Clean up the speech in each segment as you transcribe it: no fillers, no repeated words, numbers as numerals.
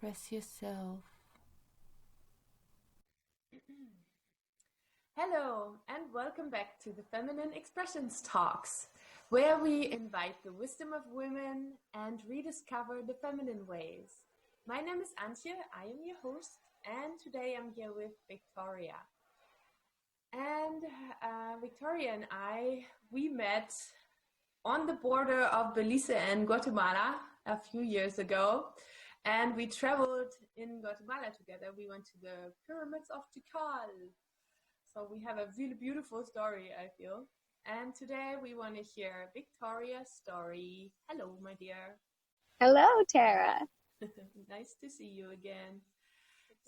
Express yourself. Hello, and welcome back to the Feminine Expressions Talks, where we invite the wisdom of women and rediscover the feminine ways. My name is Antje, I am your host, and today I'm here with Victoria. And Victoria and we met on the border of Belize and Guatemala a few years ago. And we traveled in Guatemala together. We went to the pyramids of Tikal. So we have a really beautiful story, I feel. And today we want to hear Victoria's story. Hello, my dear. Hello, Tara. Nice to see you again.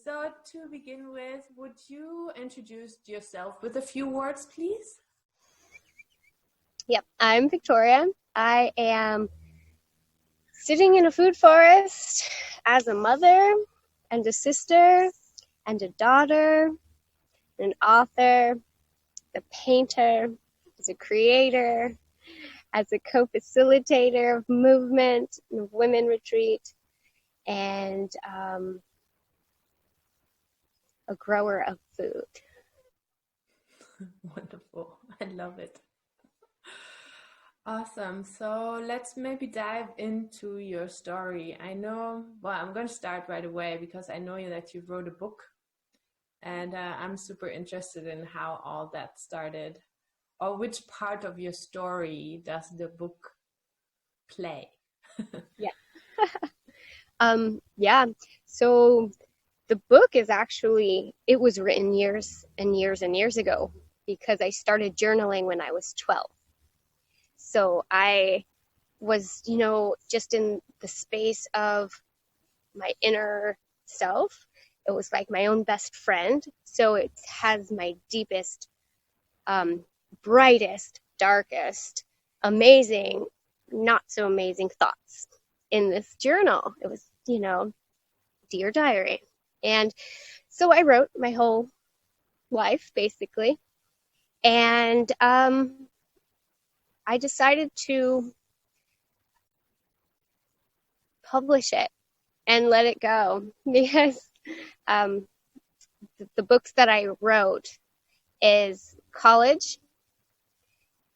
So to begin with, would you introduce yourself with a few words, please? Yep, I'm Victoria. I am sitting in a food forest as a mother and a sister and a daughter, an author, a painter, as a creator, as a co-facilitator of movement and of women retreat, and a grower of food. Wonderful. I love it. Awesome. So let's maybe dive into your story. I'm going to start right away because I know that you wrote a book, and I'm super interested in how all that started, or which part of your story does the book play? Yeah. So the book is it was written years and years and years ago because I started journaling when I was 12. So I was, just in the space of my inner self. It was like my own best friend. So it has my deepest, brightest, darkest, amazing, not so amazing thoughts in this journal. It was, Dear Diary. And so I wrote my whole life, basically. And I decided to publish it and let it go because the books that I wrote is college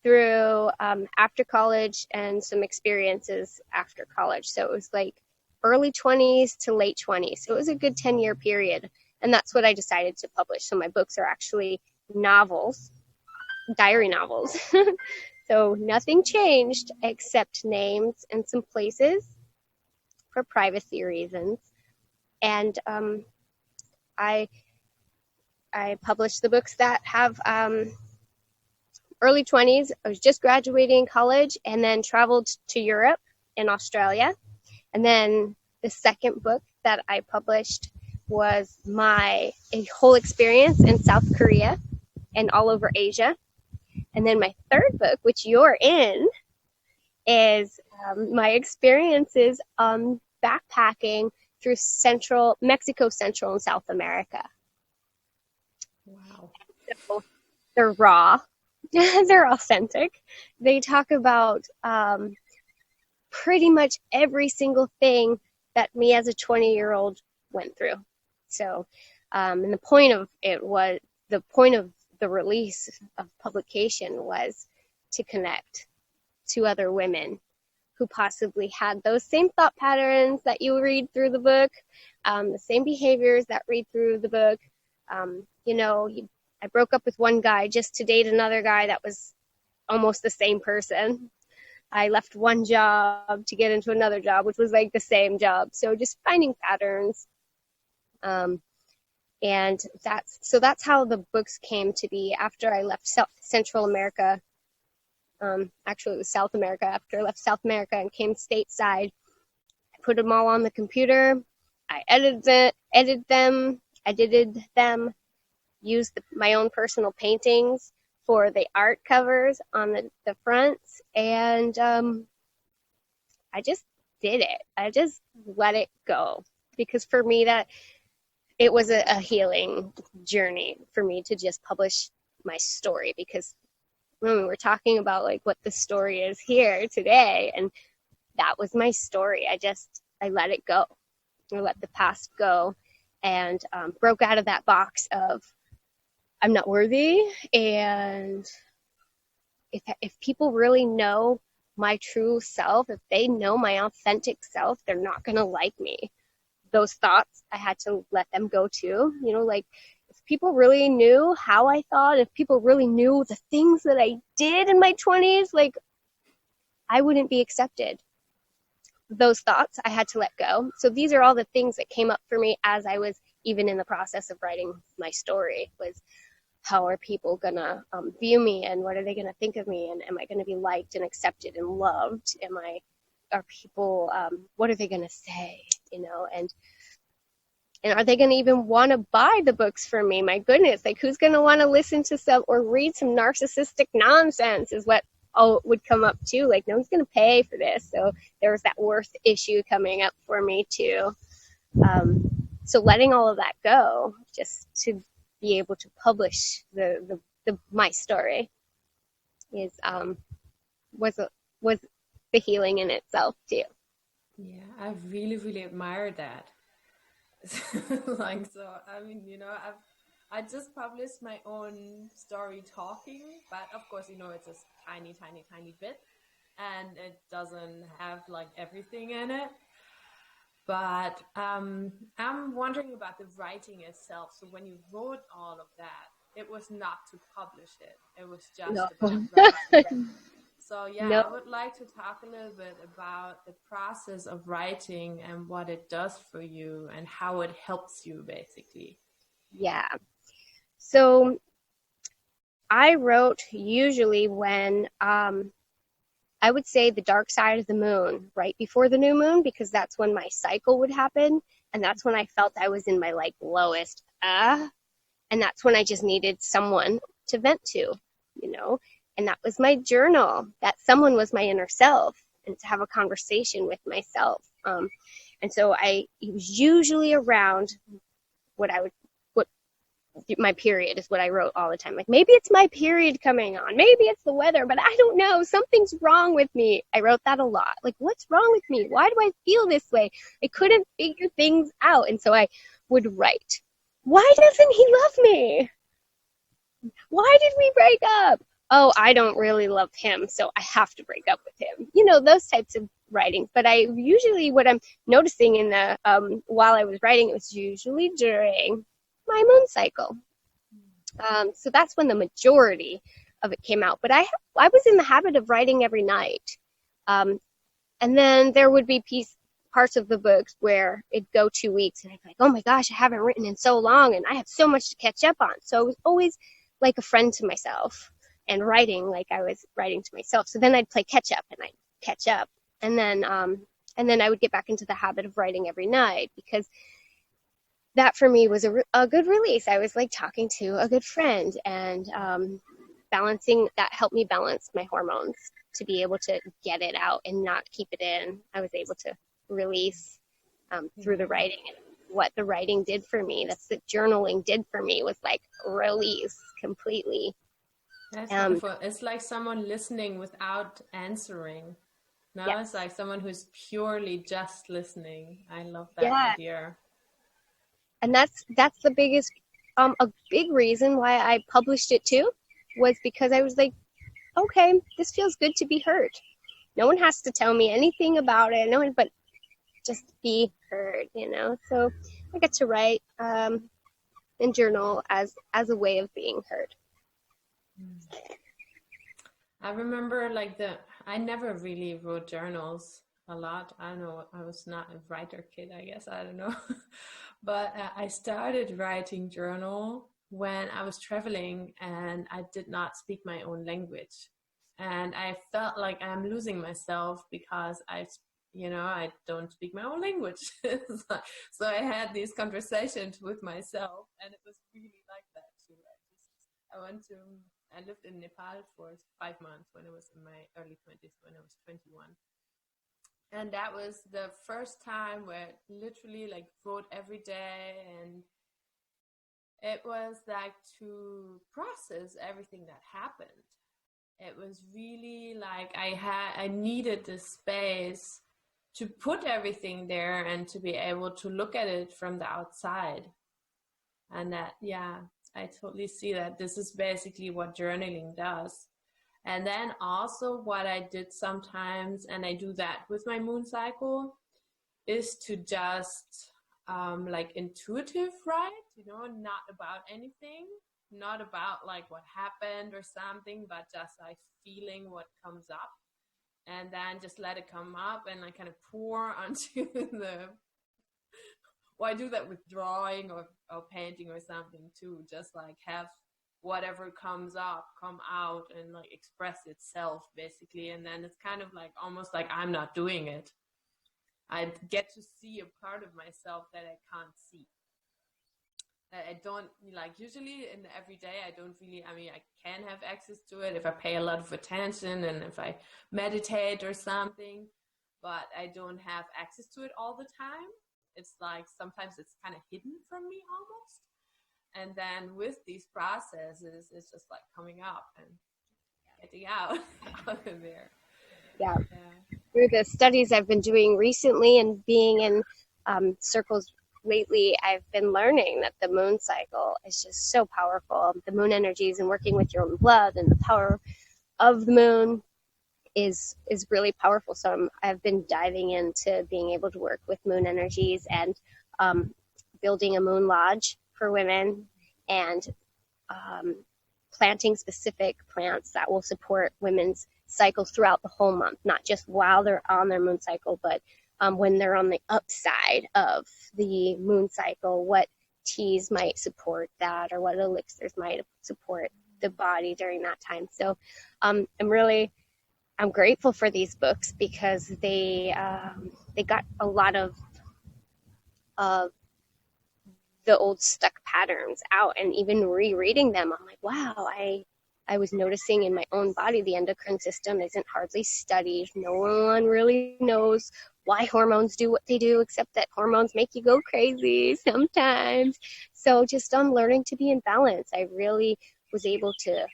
through after college and some experiences after college. So it was like early 20s to late 20s. So it was a good 10-year period. And that's what I decided to publish. So my books are actually novels, diary novels. So nothing changed except names and some places for privacy reasons. And I published the books that have early 20s. I was just graduating college and then traveled to Europe and Australia. And then the second book that I published was a whole experience in South Korea and all over Asia. And then my third book, which you're in, is my experiences backpacking through Mexico, Central, and South America. Wow. So they're raw. They're authentic. They talk about pretty much every single thing that me as a 20-year-old went through. So, and the point of the release of publication was to connect to other women who possibly had those same thought patterns that you read through the book, the same behaviors that read through the book. I broke up with one guy just to date another guy that was almost the same person. I left one job to get into another job, which was like the same job. So just finding patterns. And that's how the books came to be after I left Central America. Actually, it was South America. After I left South America and came stateside, I put them all on the computer. I edited them, used my own personal paintings for the art covers on the fronts, and I just did it. I just let it go because for me that it was a healing journey for me to just publish my story, because when we were talking about like what the story is here today, and that was my story. I let it go. or let the past go, and broke out of that box of I'm not worthy. And if people really know my true self, if they know my authentic self, they're not going to like me. Those thoughts, I had to let them go too. You know, like if people really knew how I thought, if people really knew the things that I did in my 20s, like I wouldn't be accepted. Those thoughts I had to let go. So these are all the things that came up for me as I was even in the process of writing my story, was how are people gonna view me, and what are they gonna think of me, and am I gonna be liked and accepted and loved? Are people, what are they gonna say, you know, and are they gonna even want to buy the books from me? My goodness, like who's gonna want to listen to some or read some narcissistic nonsense is what would come up too. Like no one's gonna pay for this. So there was that worth issue coming up for me too. So letting all of that go, just to be able to publish my story is was the healing in itself too. Yeah, I really, really admire that. Like, so, I mean, you know, I just published my own story talking, but of course, you know, it's a tiny, tiny, tiny bit, and it doesn't have like everything in it. But I'm wondering about the writing itself. So when you wrote all of that, it was not to publish it. It was just No. about writing. So yeah, No. I would like to talk a little bit about the process of writing and what it does for you and how it helps you, basically. Yeah. So I wrote usually when I would say the dark side of the moon, right before the new moon, because that's when my cycle would happen. And that's when I felt I was in my like lowest, and that's when I just needed someone to vent to, you know, and that was my journal. That someone was my inner self, and to have a conversation with myself. And so it was usually around what my period is what I wrote all the time. Like maybe it's my period coming on, maybe it's the weather, but I don't know. Something's wrong with me. I wrote that a lot. Like what's wrong with me? Why do I feel this way? I couldn't figure things out. And so I would write, why doesn't he love me? Why did we break up? Oh, I don't really love him, so I have to break up with him. You know, those types of writings. But I usually, what I'm noticing in the while I was writing, it was usually during my moon cycle. So that's when the majority of it came out. But I was in the habit of writing every night. And then there would be parts of the books where it'd go 2 weeks and I'd be like, oh my gosh, I haven't written in so long and I have so much to catch up on. So it was always like a friend to myself, and writing like I was writing to myself. So then I'd play catch up and I'd catch up. And then I would get back into the habit of writing every night, because that for me was a good release. I was like talking to a good friend, and balancing that helped me balance my hormones to be able to get it out and not keep it in. I was able to release through the writing. And what the writing did for me, that's the journaling did for me, was like release completely. That's wonderful. It's like someone listening without answering. No, yeah. It's like someone who's purely just listening. I love that idea. And that's the biggest, a big reason why I published it too, was because I was like, okay, this feels good to be heard. No one has to tell me anything about it. No one, but just be heard, you know? So I get to write and journal as a way of being heard. I remember I never really wrote journals a lot. I don't know, I was not a writer kid, I guess, I don't know. But I started writing journal when I was traveling and I did not speak my own language. And I felt like I'm losing myself because I don't speak my own language. So I had these conversations with myself, and it was really like that too. I lived in Nepal for 5 months when I was in my early 20s, when I was 21. And that was the first time where I literally wrote every day, and it was like to process everything that happened. It was really like I needed this space to put everything there and to be able to look at it from the outside. And that, yeah, I totally see that. This is basically what journaling does. And then also what I did sometimes, and I do that with my moon cycle, is to just like intuitive write, not about anything, not about like what happened or something, but just like feeling what comes up, and then just let it come up and like kind of pour onto well, I do that with drawing or painting or something too, just like have whatever comes up come out and like express itself basically. And then it's kind of like almost like I'm not doing it. I get to see a part of myself that I can't see. I don't, like, usually in the everyday, I don't really, I mean, I can have access to it if I pay a lot of attention and if I meditate or something, but I don't have access to it all the time. It's like sometimes it's kind of hidden from me almost. And then with these processes, it's just like coming up and getting out of there. Yeah. Through the studies I've been doing recently and being in circles lately, I've been learning that the moon cycle is just so powerful. The moon energies and working with your own blood and the power of the moon is really powerful. So I've been diving into being able to work with moon energies and building a moon lodge for women and planting specific plants that will support women's cycles throughout the whole month, not just while they're on their moon cycle, but when they're on the upside of the moon cycle, what teas might support that or what elixirs might support the body during that time. So I'm grateful for these books because they got a lot of the old stuck patterns out, and even rereading them, I'm like, wow, I was noticing in my own body the endocrine system isn't hardly studied. No one really knows why hormones do what they do, except that hormones make you go crazy sometimes. So just on learning to be in balance, I really was able to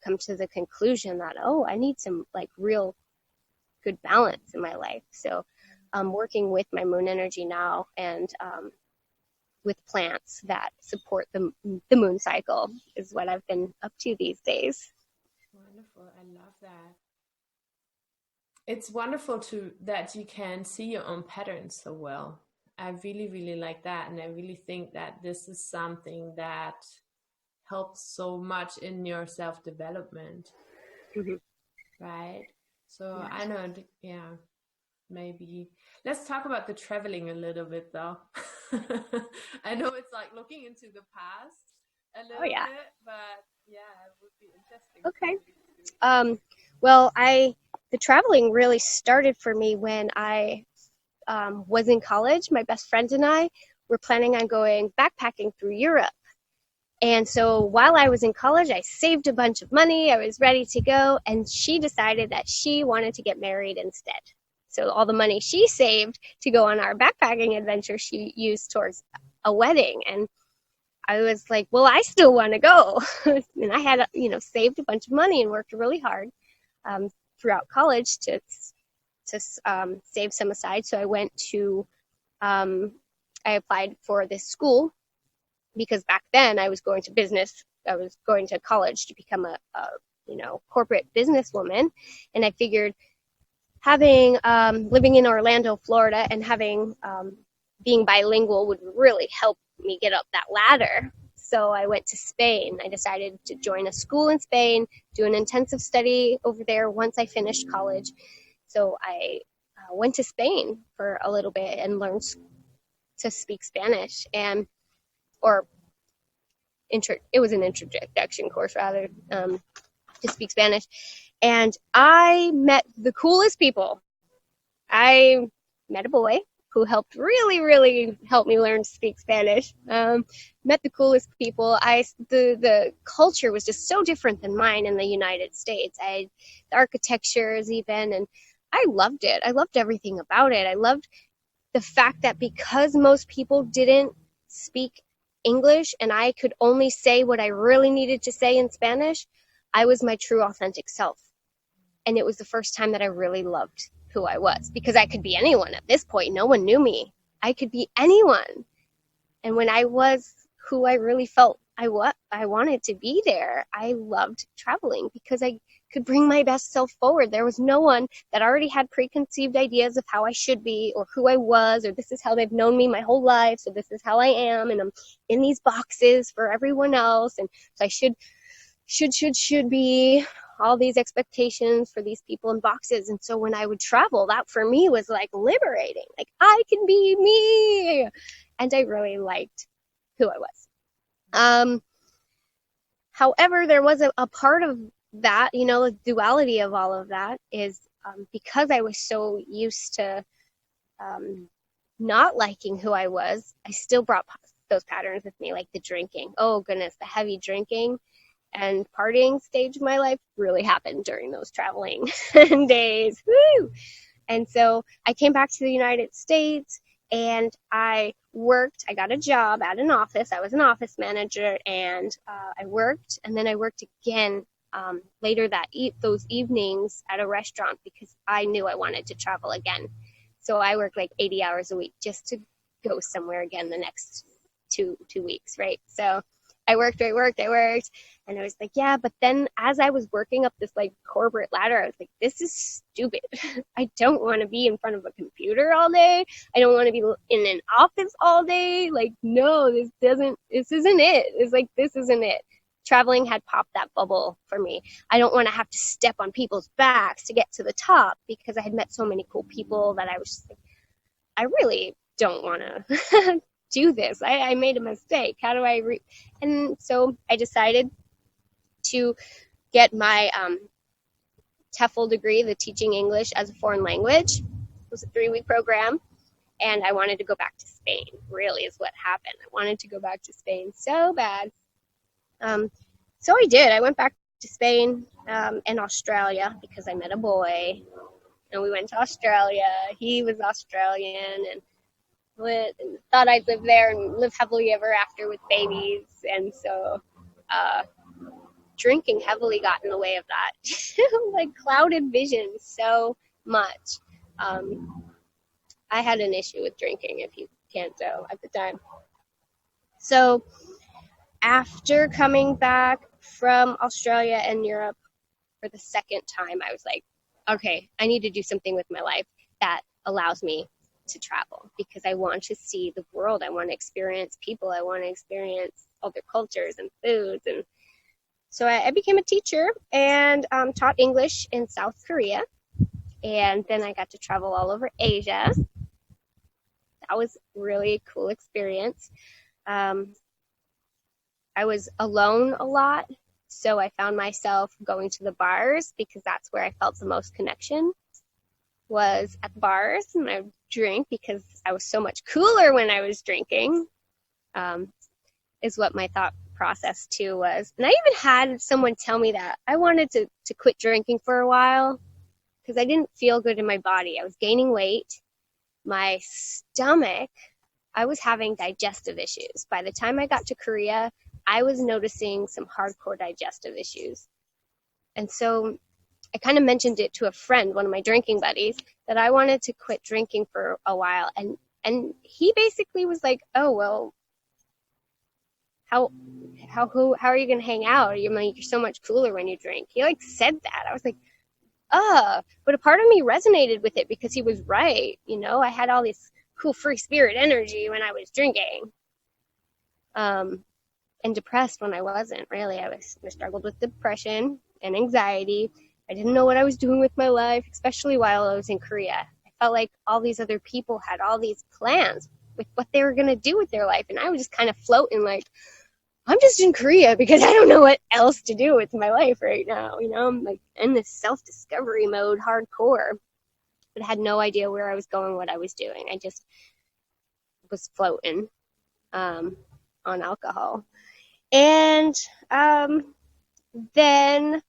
come to the conclusion that, I need some like real good balance in my life. So I'm working with my moon energy now and with plants that support the moon cycle is what I've been up to these days. Wonderful. I love that. It's wonderful that you can see your own patterns so well. I really, really like that. And I really think that this is something that helps so much in your self-development. Mm-hmm. Right? So yes. I know, maybe. Let's talk about the traveling a little bit though. I know it's like looking into the past a little bit, but it would be interesting. Okay. Well, the traveling really started for me when I was in college. My best friend and I were planning on going backpacking through Europe. And so while I was in college, I saved a bunch of money. I was ready to go. And she decided that she wanted to get married instead. So all the money she saved to go on our backpacking adventure, she used towards a wedding. And I was like, well, I still want to go. And I had, saved a bunch of money and worked really hard throughout college to save some aside. So I went to, I applied for this school because back then I was going to business. I was going to college to become a corporate businesswoman. And I figured having, living in Orlando, Florida and having, being bilingual would really help me get up that ladder. So I went to Spain. I decided to join a school in Spain, do an intensive study over there once I finished college. So I went to Spain for a little bit and learned to speak Spanish it was an introduction course rather, to speak Spanish. And I met the coolest people. I met a boy who helped really help me learn to speak Spanish. Met the coolest people. The culture was just so different than mine in the United States. The architectures even, and I loved it. I loved everything about it. I loved the fact that because most people didn't speak English and I could only say what I really needed to say in Spanish, I was my true authentic self. And it was the first time that I really loved who I was, because I could be anyone at this point. No one knew me. I could be anyone. And when I was who I really felt I wanted to be there, I loved traveling because I could bring my best self forward. There was no one that already had preconceived ideas of how I should be or who I was, or this is how they've known me my whole life, so this is how I am, and I'm in these boxes for everyone else, and so I should be all these expectations for these people in boxes. And so when I would travel, that for me was like liberating. Like, I can be me. And I really liked who I was. However, there was a part of that, the duality of all of that is because I was so used to not liking who I was, I still brought those patterns with me, like the drinking. Oh, goodness, the heavy drinking and partying stage of my life really happened during those traveling days. Woo! And so I came back to the United States and I worked. I got a job at an office. I was an office manager, and I worked. And then I worked again later those evenings at a restaurant because I knew I wanted to travel again. So I worked like 80 hours a week just to go somewhere again the next two weeks, right? So I worked, and I was like, yeah, but then as I was working up this like corporate ladder, I was like, this is stupid. I don't want to be in front of a computer all day. I don't want to be in an office all day. Like, no, this isn't it. It's like, this isn't it. Traveling had popped that bubble for me. I don't want to have to step on people's backs to get to the top because I had met so many cool people that I was just like, I really don't want to do this. I made a mistake. How do I and so I decided to get my TEFL degree, the teaching English as a foreign language. It was a 3-week program, and I wanted to go back to Spain, really is what happened. I wanted to go back to Spain so bad. So I did. I went back to Spain and Australia because I met a boy, and we went to Australia. He was Australian, and thought I'd live there and live happily ever after with babies. And so drinking heavily got in the way of that. Like, clouded vision so much. I had an issue with drinking, if you can't tell, at the time. So after coming back from Australia and Europe for the second time, I was like, okay, I need to do something with my life that allows me to travel because I want to see the world. I want to experience people. I want to experience other cultures and foods. And so I became a teacher and taught English in South Korea. And then I got to travel all over Asia. That was really a cool experience. I was alone a lot. So I found myself going to the bars because that's where I felt the most connection, was at bars, and I would drink because I was so much cooler when I was drinking, is what my thought process too was. And I even had someone tell me that I wanted to quit drinking for a while because I didn't feel good in my body. I was gaining weight. My stomach, I was having digestive issues. By the time I got to Korea, I was noticing some hardcore digestive issues. And so I kind of mentioned it to a friend, one of my drinking buddies, that I wanted to quit drinking for a while. And he basically was like, oh, well, how are you going to hang out? You're so much cooler when you drink. He like said that. I was like, but a part of me resonated with it because he was right. I had all this cool free spirit energy when I was drinking. And depressed when I wasn't, really. I struggled with depression and anxiety. I didn't know what I was doing with my life, especially while I was in Korea. I felt like all these other people had all these plans with what they were going to do with their life. And I was just kind of floating like, I'm just in Korea because I don't know what else to do with my life right now. I'm like in this self-discovery mode, hardcore, but I had no idea where I was going, what I was doing. I just was floating on alcohol. And then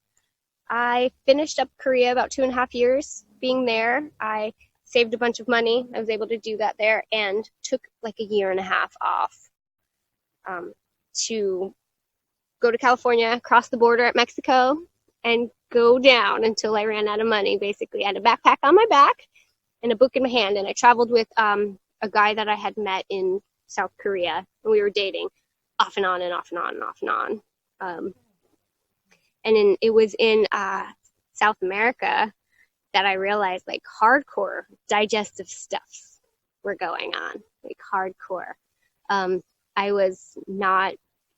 I finished up Korea about 2.5 years being there. I saved a bunch of money. I was able to do that there and took like 1.5 years off to go to California, cross the border at Mexico, and go down until I ran out of money. Basically, I had a backpack on my back and a book in my hand, and I traveled with a guy that I had met in South Korea, and we were dating off and on and off and on and off and on. It was in South America that I realized like hardcore digestive stuffs were going on, like hardcore. I was not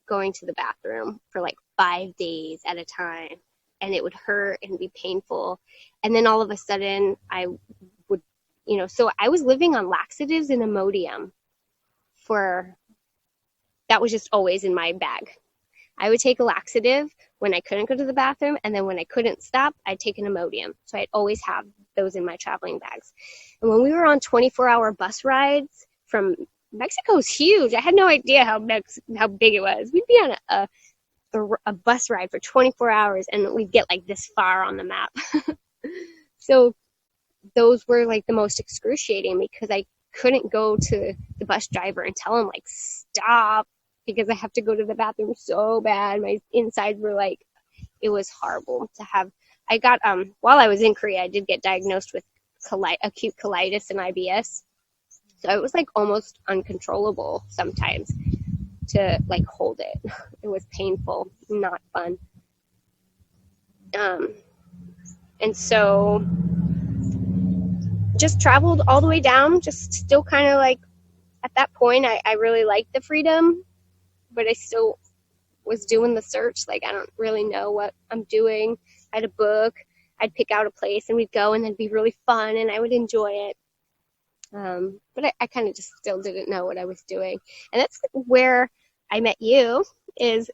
going to the bathroom for like 5 days at a time, and it would hurt and be painful. And then all of a sudden I would, so I was living on laxatives and Imodium that was just always in my bag. I would take a laxative when I couldn't go to the bathroom, and then when I couldn't stop, I'd take an Imodium. So I'd always have those in my traveling bags. And when we were on 24-hour bus rides from Mexico's huge. I had no idea how big it was. We'd be on a bus ride for 24 hours, and we'd get like this far on the map. So those were like the most excruciating, because I couldn't go to the bus driver and tell him like stop, because I have to go to the bathroom so bad. My insides were like, it was horrible to have. I got while I was in Korea, I did get diagnosed with acute colitis and IBS. So it was like almost uncontrollable sometimes to like hold it. It was painful, not fun. And so just traveled all the way down, just still kind of like at that point, I really liked the freedom, but I still was doing the search. Like, I don't really know what I'm doing. I had a book. I'd pick out a place and we'd go, and it'd be really fun and I would enjoy it. But I kind of just still didn't know what I was doing. And that's where I met you, is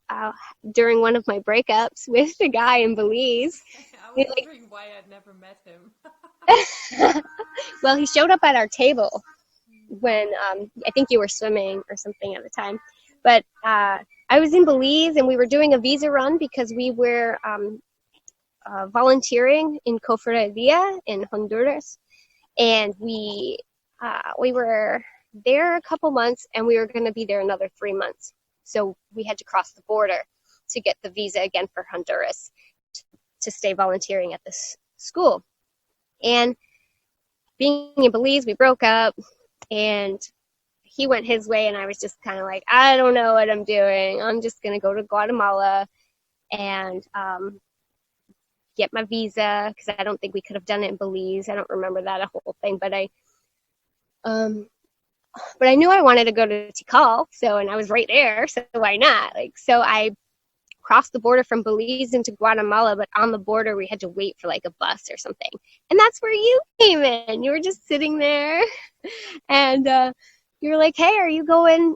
during one of my breakups with the guy in Belize. I was wondering why I'd never met him. Well, he showed up at our table when I think you were swimming or something at the time. But I was in Belize, and we were doing a visa run because we were volunteering in Cofradía in Honduras. And we were there a couple months, and we were going to be there another 3 months. So we had to cross the border to get the visa again for Honduras to stay volunteering at this school. And being in Belize, we broke up, and he went his way, and I was just kind of like, I don't know what I'm doing. I'm just going to go to Guatemala and get my visa, because I don't think we could have done it in Belize. I don't remember that whole thing, but I knew I wanted to go to Tikal, and I was right there, so why not? So I crossed the border from Belize into Guatemala, but on the border we had to wait for like a bus or something. And that's where you came in. You were just sitting there, and you were like, hey, are you going,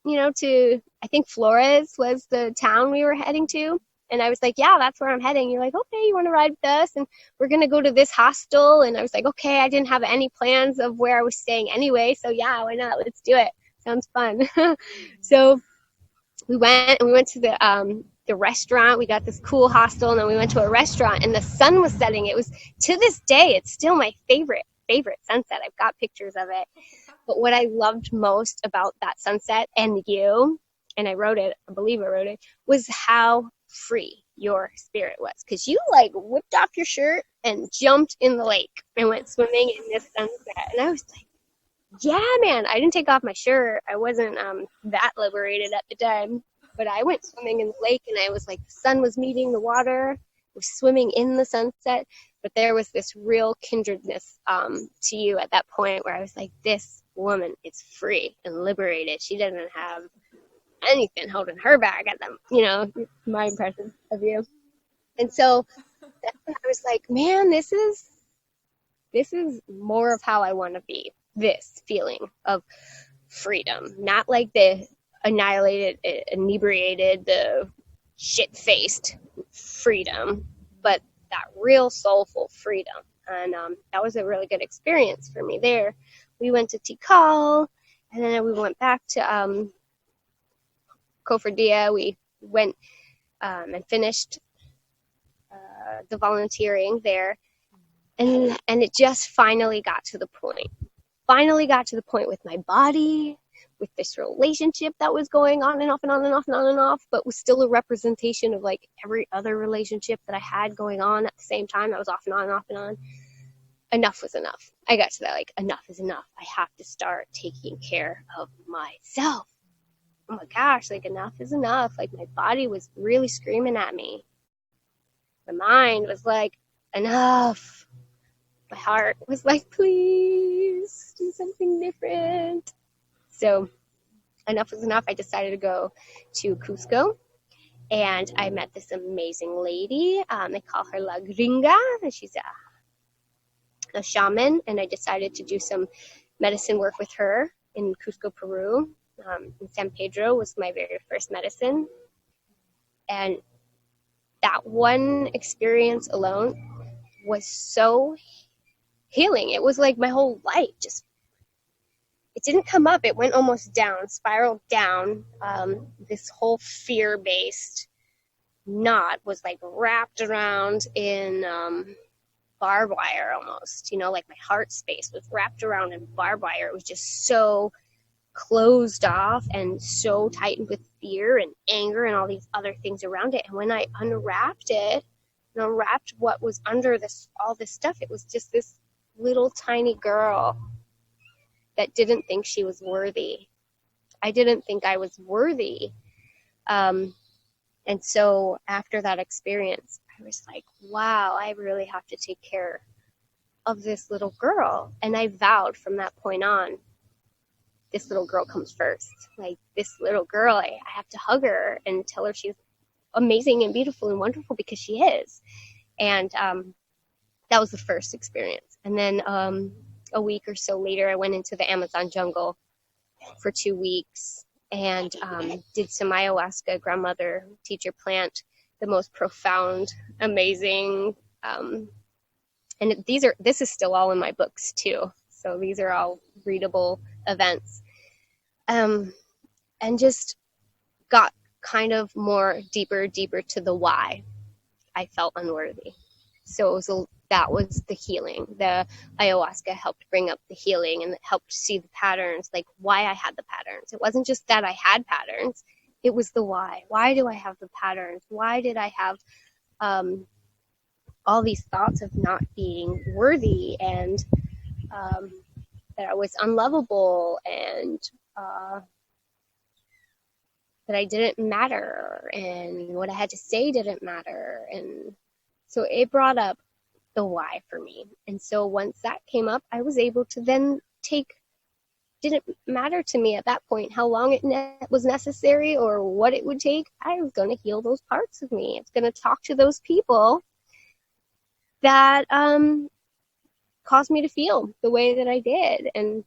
to, I think Flores was the town we were heading to. And I was like, yeah, that's where I'm heading. You're like, okay, you want to ride with us? And we're going to go to this hostel. And I was like, okay, I didn't have any plans of where I was staying anyway. So yeah, why not? Let's do it. Sounds fun. So we went to the restaurant. We got this cool hostel, and then we went to a restaurant, and the sun was setting. It was, to this day, it's still my favorite sunset. I've got pictures of it. But what I loved most about that sunset, and you, and I believe I wrote it, was how free your spirit was, because you like whipped off your shirt and jumped in the lake and went swimming in this sunset. And I was like, yeah, man. I didn't take off my shirt. I wasn't that liberated at the time, but I went swimming in the lake, and I was like, the sun was meeting the water. I was swimming in the sunset, but there was this real kindredness to you at that point, where I was like, this woman is free and liberated. She doesn't have anything holding her back at them, my impression of you. And so I was like, man, this is more of how I want to be. This feeling of freedom, not like the annihilated, inebriated, the shit-faced freedom, but that real soulful freedom. And that was a really good experience for me there. We went to Tikal, and then we went back to Cofradía. We went and finished the volunteering there, and it just finally got to the point with my body, with this relationship that was going on and off and on and off and on and off, but was still a representation of like every other relationship that I had going on at the same time that was off and on and off and on. Enough was enough. I got to that, like, enough is enough. I have to start taking care of myself. Oh my gosh, like, enough is enough. Like, my body was really screaming at me. My mind was like, enough. My heart was like, please do something different. So enough was enough. I decided to go to Cusco, and I met this amazing lady. They call her La Gringa, and she's a shaman, and I decided to do some medicine work with her in Cusco, Peru. In San Pedro was my very first medicine. And that one experience alone was so healing. It was like my whole life just, it didn't come up. It went almost down, spiraled down. This whole fear-based knot was like wrapped around in barbed wire almost, like my heart space was wrapped around in barbed wire. It was just so closed off and so tightened with fear and anger and all these other things around it. And when I unwrapped it and unwrapped what was under all this stuff, it was just this little tiny girl that didn't think she was worthy. I didn't think I was worthy. And so after that experience, I was like, wow, I really have to take care of this little girl. And I vowed from that point on, this little girl comes first. Like, this little girl, I have to hug her and tell her she's amazing and beautiful and wonderful, because she is. And that was the first experience. And then a week or so later, I went into the Amazon jungle for 2 weeks and did some ayahuasca, grandmother teacher plant, the most profound, amazing, and this is still all in my books too. So these are all readable events, and just got kind of more deeper to the why I felt unworthy. So that was the healing. The ayahuasca helped bring up the healing, and it helped see the patterns, like why I had the patterns. It wasn't just that I had patterns. It was the why. Why do I have the patterns? Why did I have all these thoughts of not being worthy, and that I was unlovable, and that I didn't matter, and what I had to say didn't matter. And so it brought up the why for me. And so once that came up, I was able to then didn't matter to me at that point how long it was necessary or what it would take. I was going to heal those parts of me. It's going to talk to those people that caused me to feel the way that I did. And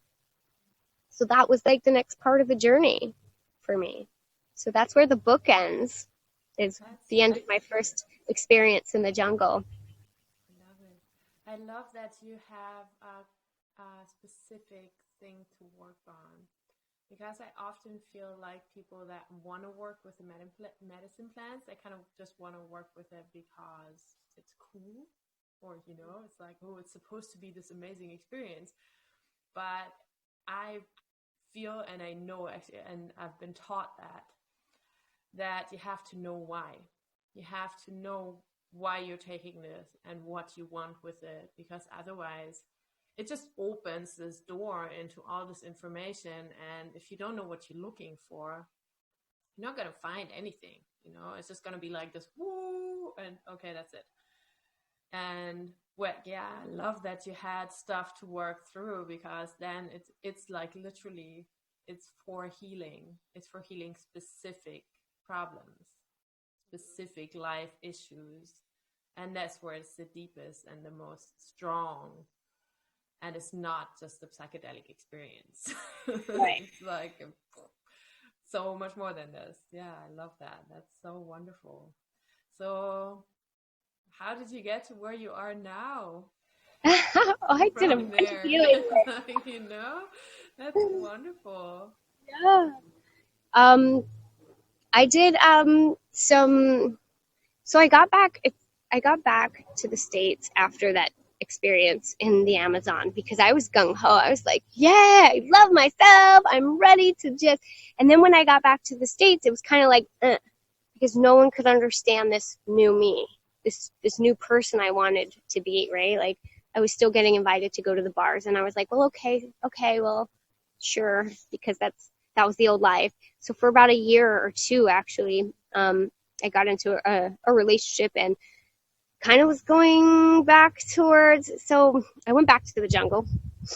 so that was like the next part of the journey for me. So that's where the book ends, is the end of my first experience in the jungle. I love it. I love that you have a specific thing to work on, because I often feel like people that want to work with the medicine plants, they kind of just want to work with it because it's cool, or it's like, oh, it's supposed to be this amazing experience. But I feel, and I know actually, and I've been taught that you have to know why. You have to know why you're taking this and what you want with it, because otherwise it just opens this door into all this information. And if you don't know what you're looking for, you're not going to find anything. It's just going to be like this, woo, and okay, that's it. And I love that you had stuff to work through, because then it's like literally it's for healing. It's for healing specific problems, specific life issues. And that's where it's the deepest and the most strong. And it's not just a psychedelic experience. Right. It's like so much more than this. Yeah, I love that. That's so wonderful. So how did you get to where you are now? I did a bunch of healing. That's wonderful. Yeah. I did some. So I got back to the States after that experience in the Amazon because I was gung-ho. I was like, yeah, I love myself. I'm ready to just, and then when I got back to the States, it was kind of like, because no one could understand this new me, this new person I wanted to be, right? Like I was still getting invited to go to the bars and I was like, well, okay, well, sure, because that was the old life. So for about a year or two, actually, I got into a relationship and kind of was going back towards, so I went back to the jungle.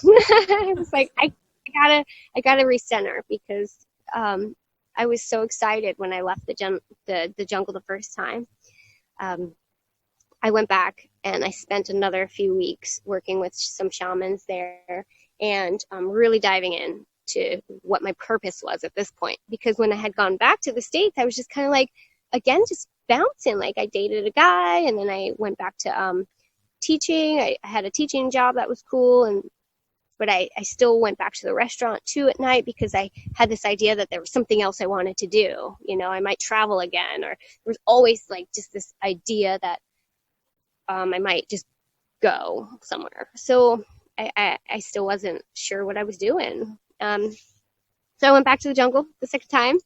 I was like, I gotta recenter because I was so excited when I left the jungle the first time. I went back and I spent another few weeks working with some shamans there and really diving in to what my purpose was at this point. Because when I had gone back to the States, I was just kind of like, again, just bouncing. Like I dated a guy and then I went back to teaching. I had a teaching job that was cool, but I still went back to the restaurant too at night because I had this idea that there was something else I wanted to do. You know, I might travel again, or there was always like just this idea that I might just go somewhere. So I still wasn't sure what I was doing. So I went back to the jungle the second time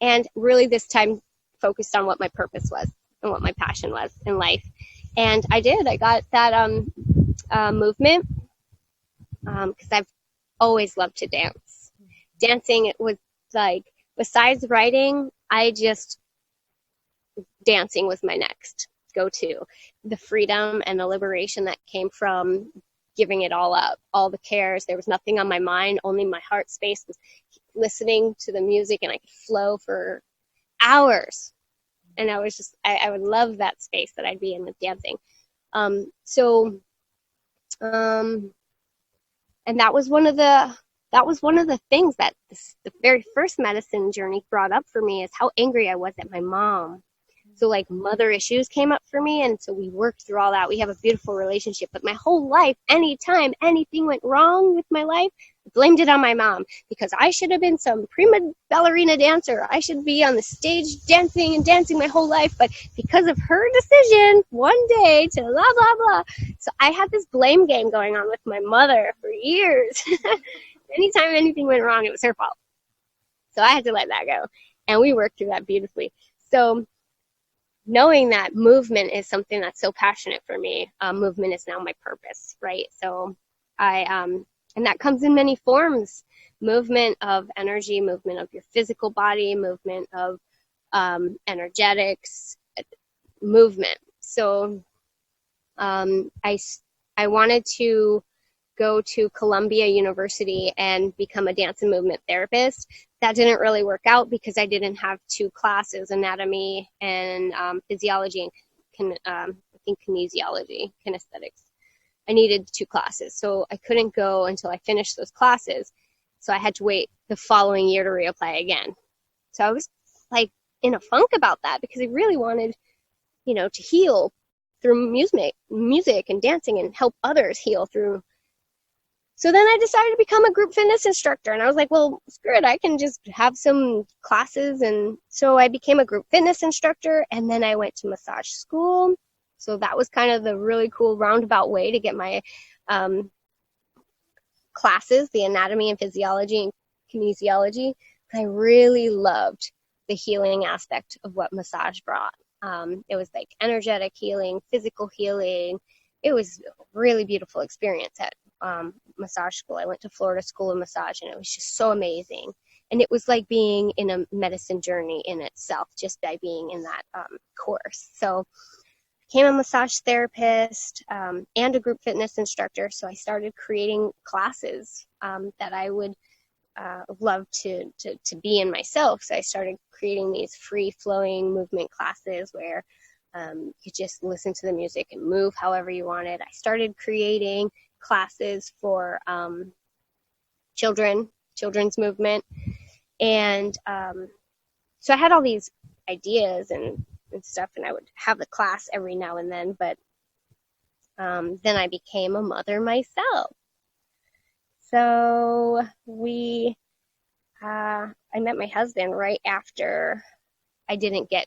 and really this time focused on what my purpose was and what my passion was in life. And I did. I got that movement because I've always loved to dance. Dancing, it was like, besides writing, dancing was my next go-to. The freedom and the liberation that came from giving it all up, all the cares. There was nothing on my mind, only my heart space was listening to the music, and I could flow for hours. And I was just, I would love that space that I'd be in with dancing. And that was one of the things that the very first medicine journey brought up for me, is how angry I was at my mom. So like mother issues came up for me. And so we worked through all that. We have a beautiful relationship, but my whole life, anytime anything went wrong with my life, I blamed it on my mom because I should have been some prima ballerina dancer. I should be on the stage dancing my whole life. But because of her decision one day to blah, blah, blah. So I had this blame game going on with my mother for years. Anytime anything went wrong, it was her fault. So I had to let that go. And we worked through that beautifully. So knowing that movement is something that's so passionate for me, movement is now my purpose, right? So and that comes in many forms: movement of energy, movement of your physical body, movement of energetics, movement. So I wanted to go to Columbia University and become a dance and movement therapist. That didn't really work out because I didn't have 2 classes, anatomy and physiology and I think kinesiology, kinesthetics. I needed 2 classes, so I couldn't go until I finished those classes. So I had to wait the following year to reapply again. So I was like in a funk about that because I really wanted, to heal through music and dancing and help others heal through. So then I decided to become a group fitness instructor. And I was like, well, screw it, I can just have some classes. And so I became a group fitness instructor. And then I went to massage school. So that was kind of the really cool roundabout way to get my classes, the anatomy and physiology and kinesiology. I really loved the healing aspect of what massage brought. It was like energetic healing, physical healing. It was a really beautiful experience at massage school. I went to Florida School of Massage, and it was just so amazing. And it was like being in a medicine journey in itself, just by being in that course. So I became a massage therapist and a group fitness instructor. So I started creating classes that I would love to be in myself. So I started creating these free-flowing movement classes where you could just listen to the music and move however you wanted. I started creating classes for children's movement. And so I had all these ideas and stuff, and I would have a class every now and then, but then I became a mother myself. So I met my husband right after I didn't get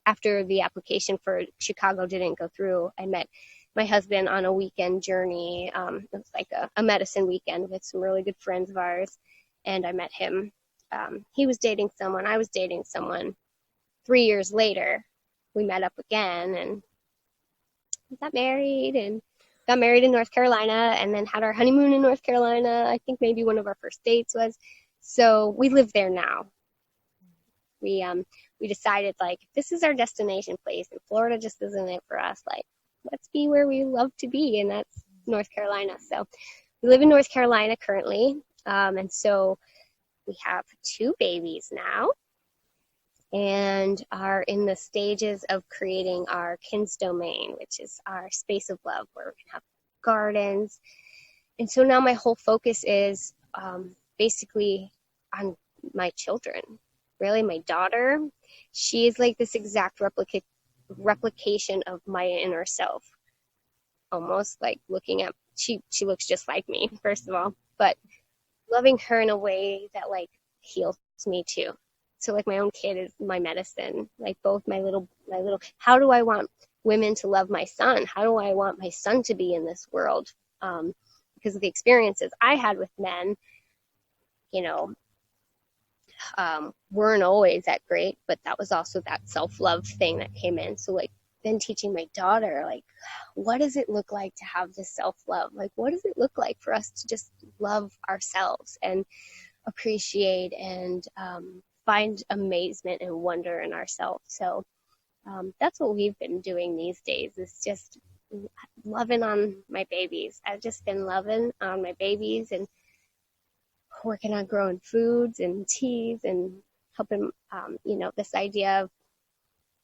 after the application for Chicago didn't go through, I met my husband on a weekend journey. It was like a medicine weekend with some really good friends of ours. And I met him. He was dating someone. I was dating someone. 3 years later, we met up again and we got married in North Carolina, and then had our honeymoon in North Carolina. I think maybe one of our first dates was. So we live there now. We decided, like, this is our destination place, and Florida just isn't it for us. Like, let's be where we love to be, and that's North Carolina. So we live in North Carolina currently, and so we have 2 babies now, and are in the stages of creating our Kin's Domain, which is our space of love where we can have gardens. And so now my whole focus is basically on my children. Really, my daughter, she is like this exact replication of my inner self. Almost like she looks just like me, first of all, but loving her in a way that like heals me too. So like my own kid is my medicine. Like both my little, how do I want women to love my son? How do I want my son to be in this world? Because of the experiences I had with men, weren't always that great, but that was also that self-love thing that came in. So like then teaching my daughter, like, what does it look like to have this self-love? Like, what does it look like for us to just love ourselves and appreciate and find amazement and wonder in ourselves? So that's what we've been doing these days, is just loving on my babies. I've just been loving on my babies and working on growing foods and teas and helping, this idea of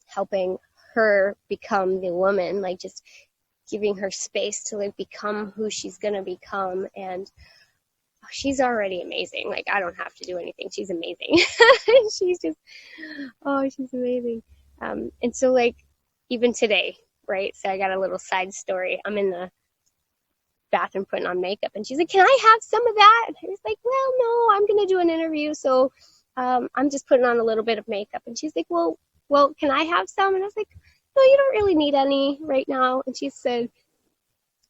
helping her become the woman, like just giving her space to like become who she's going to become. And she's already amazing. Like, I don't have to do anything. She's amazing. She's amazing. And so like even today, right? So I got a little side story. I'm in the bathroom putting on makeup, and she's like, can I have some of that? And I was like, well, no, I'm going to do an interview. So I'm just putting on a little bit of makeup. And she's like, well, can I have some? And I was like, no, you don't really need any right now. And she said,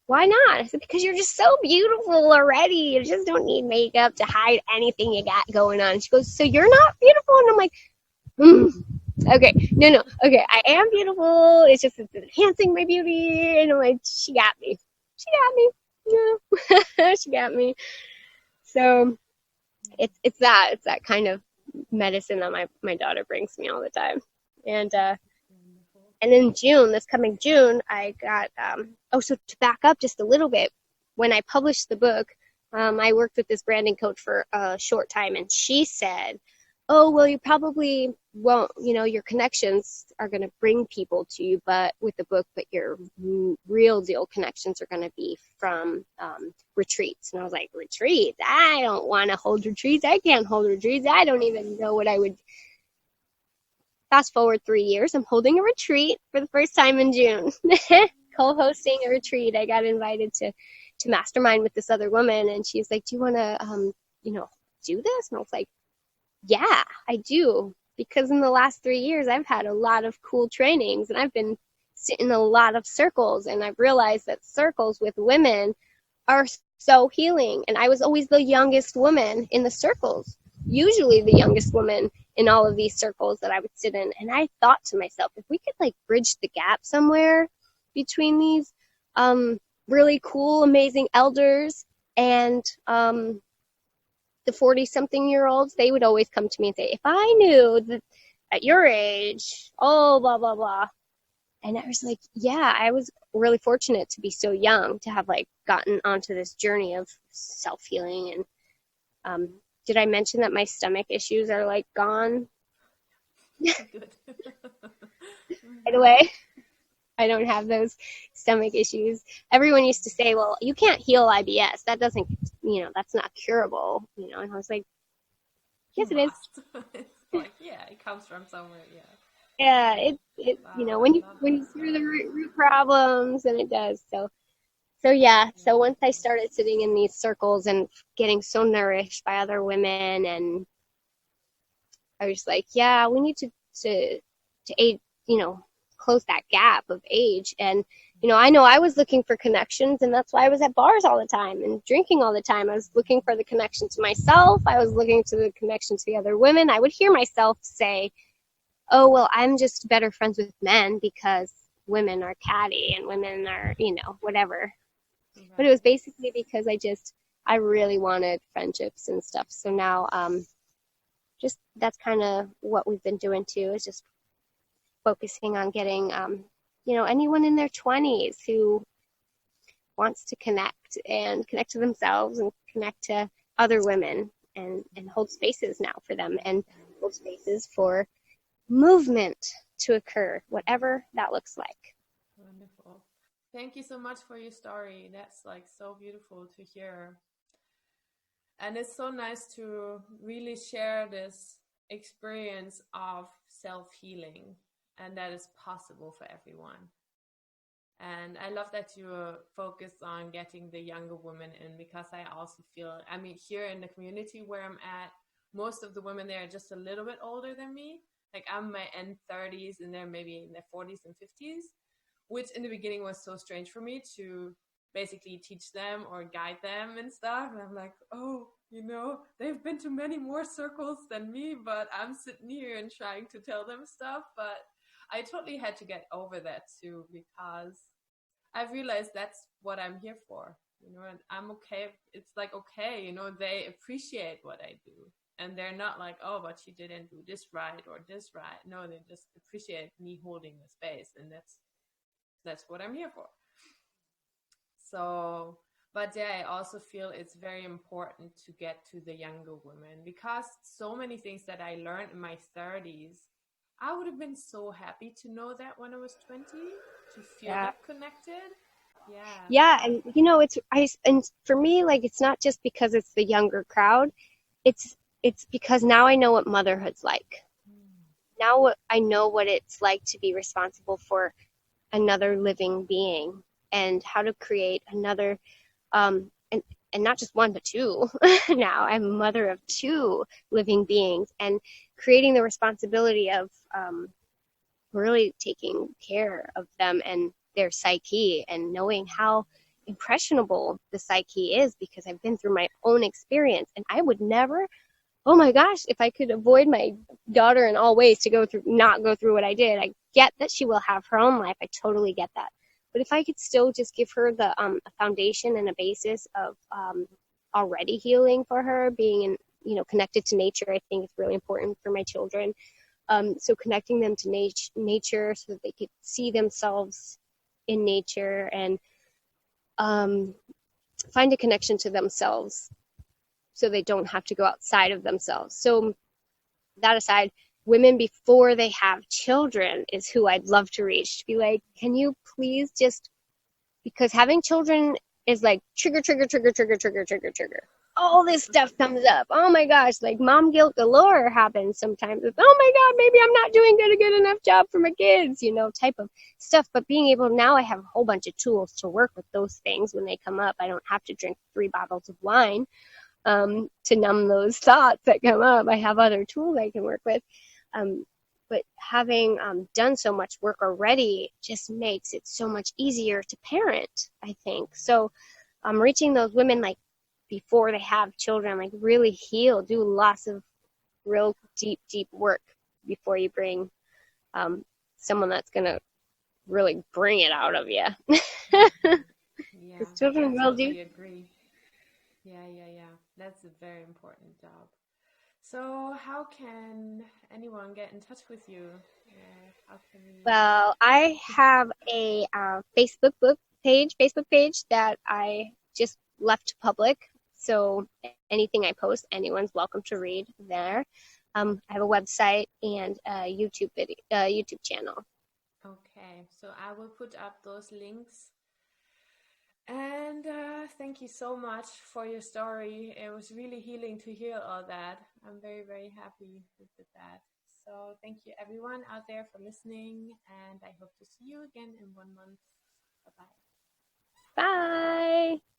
why not? I said, because you're just so beautiful already. You just don't need makeup to hide anything you got going on. And she goes, so you're not beautiful? And I'm like, okay, no, okay, I am beautiful. It's just it's enhancing my beauty. And I'm like, she got me. Yeah, she got me. So it's that kind of medicine that my daughter brings me all the time. And in June, this coming June, I got, so to back up just a little bit, when I published the book, I worked with this branding coach for a short time, and she said, oh, well, you probably won't, your connections are going to bring people to you with the book, but your real deal connections are going to be from retreats. And I was like, retreats? I don't want to hold retreats. I can't hold retreats. I don't even know what I would. Fast forward 3 years, I'm holding a retreat for the first time in June, co-hosting a retreat. I got invited to mastermind with this other woman, and she's like, do you want to, do this? And I was like, yeah, I do. Because in the last 3 years, I've had a lot of cool trainings, and I've been sitting in a lot of circles, and I've realized that circles with women are so healing. And I was always the youngest woman in the circles, usually the youngest woman in all of these circles that I would sit in. And I thought to myself, if we could like bridge the gap somewhere between these really cool, amazing elders and the 40-something-year-olds, they would always come to me and say, if I knew that at your age, oh, blah, blah, blah. And I was like, yeah, I was really fortunate to be so young, to have like gotten onto this journey of self-healing. And did I mention that my stomach issues are like gone? Good. Right away. I don't have those stomach issues. Everyone used to say, well, you can't heal IBS. That doesn't, that's not curable, and I was like, yes, it is. It's like, yeah, it comes from somewhere. Yeah. Yeah. Wow, when you hear the root problems, and it does. So yeah. So once I started sitting in these circles and getting so nourished by other women, and I was like, yeah, we need to close that gap of age. And, I know I was looking for connections, and that's why I was at bars all the time and drinking all the time. I was looking for the connection to myself. I was looking to the connection to the other women. I would hear myself say, oh, well, I'm just better friends with men because women are catty and women are, whatever. Right. But it was basically because I really wanted friendships and stuff. So now, just that's kind of what we've been doing too, is just focusing on getting, anyone in their 20s who wants to connect to themselves and connect to other women and hold spaces now for them and hold spaces for movement to occur, whatever that looks like. Wonderful. Thank you so much for your story. That's like so beautiful to hear. And it's so nice to really share this experience of self-healing, and that is possible for everyone. And I love that you focus on getting the younger women in, because I also feel, here in the community where I'm at, most of the women there are just a little bit older than me. Like I'm in my end 30s and they're maybe in their 40s and 50s, which in the beginning was so strange for me to basically teach them or guide them and stuff. And I'm like, oh, they've been to many more circles than me, but I'm sitting here and trying to tell them stuff. But I totally had to get over that too, because I realized that's what I'm here for, and I'm okay. It's like, okay, they appreciate what I do. And they're not like, oh, but she didn't do this right or this right. No, they just appreciate me holding the space. And that's what I'm here for. So, but yeah, I also feel it's very important to get to the younger women, because so many things that I learned in my 30s, I would have been so happy to know that when I was 20, to feel that connected. Yeah. Yeah. And, and for me, like, it's not just because it's the younger crowd. It's because now I know what motherhood's like. Now I know what it's like to be responsible for another living being, and how to create another, and not just one, but two. Now I'm a mother of two living beings, and creating the responsibility of really taking care of them and their psyche, and knowing how impressionable the psyche is, because I've been through my own experience, and I would never, oh my gosh, if I could avoid my daughter in all ways to not go through what I did. I get that she will have her own life. I totally get that. But if I could still just give her the a foundation and a basis of already healing for her, being connected to nature, I think it's really important for my children. So connecting them to nature so that they could see themselves in nature, and find a connection to themselves, so they don't have to go outside of themselves. So that aside, women before they have children is who I'd love to reach, to be like, can you please just, because having children is like trigger. All this stuff comes up. Oh my gosh, like mom guilt galore happens sometimes. With, oh my God, maybe I'm not doing a good enough job for my kids, type of stuff. But being able, now I have a whole bunch of tools to work with those things when they come up. I don't have to drink 3 bottles of wine to numb those thoughts that come up. I have other tools I can work with. But having done so much work already just makes it so much easier to parent, I think. So reaching those women like before they have children, like really heal, do lots of real deep work before you bring someone that's going to really bring it out of you. Yeah, children will do. I agree. Yeah. That's a very important job. So how can anyone get in touch with you? Well, I have a Facebook page that I just left public. So anything I post, anyone's welcome to read there. I have a website and a YouTube channel. Okay, so I will put up those links. And thank you so much for your story. It was really healing to hear all that. I'm very, very happy with that. So thank you everyone out there for listening, and I hope to see you again in 1 month. Bye-bye. Bye.